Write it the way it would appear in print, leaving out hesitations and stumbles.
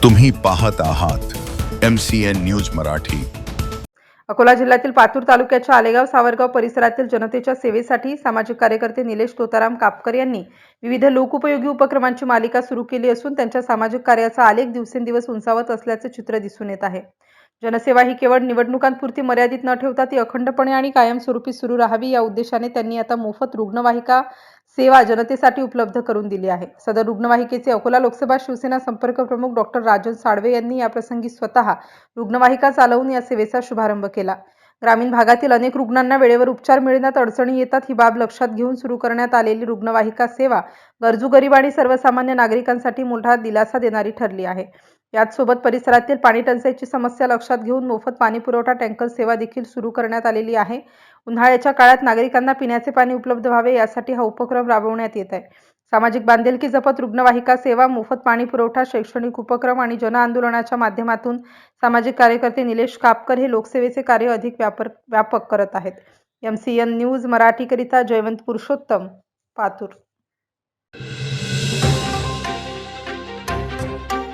तुम्ही पाहत आहात MCN न्यूज मराठी। अकोला जिल्ह्यातील पातूर तालुक्याच्या आलेगाव सावरगाव परिसरातील जनतेच्या सेवेसाठी सामाजिक कार्यकर्ते निलेश तोताराम कापकर यांनी विविध लोकोपयोगी उपक्रमांची मालिका सुरू केली असून त्यांच्या सामाजिक कार्याचा आलेख दिवसेंदिवस उंचावत असल्याचे चित्र दिसून येत आहे। जनसेवा ही केवळ निवडणुकांपुरती मर्यादित न ठेवता ती अखंडपणे आणि कायमस्वरूपी सुरू राहावी या उद्देशाने त्यांनी आता मोफत रुग्णवाहिका सेवा जनतेसाठी उपलब्ध करून दिली आहे। सदर रुग्णवाहिकेचे अकोला लोकसभा शिवसेना संपर्क प्रमुख डॉक्टर राजन साळवे यांनी याप्रसंगी स्वतः रुग्णवाहिका चालवून या सेवेचा शुभारंभ केला। ग्रामीण भागातील अनेक रुग्णांना वेळेवर उपचार मिळण्यात अडचणी येतात। ही बाब लक्षात घेऊन सुरू करण्यात आलेली रुग्णवाहिका सेवा गरजू गरीब आणि सर्वसामान्य नागरिकांसाठी मोठा दिलासा देणारी ठरली आहे। याचसोबत परिसरातील पाणी टंचाईची समस्या लक्षात घेऊन मोफत पाणी पुरवठा टँकर सेवा देखील सुरू करण्यात आलेली आहे। उन्हाळ्याच्या काळात नागरिकांना पिण्याचे पाणी उपलब्ध व्हावे यासाठी हा उपक्रम राबवण्यात येत आहे। सामाजिक बांधिलकी जपत रुग्णवाहिका सेवा, मोफत पाणी पुरवठा, शैक्षणिक उपक्रम आणि जनआंदोलनाच्या माध्यमातून सामाजिक कार्यकर्ते निलेश कापकर हे लोकसेवेचे कार्य अधिक व्यापक करत आहेत। MCN न्यूज मराठीकरिता जयवंत पुरुषोत्तम, पातूर।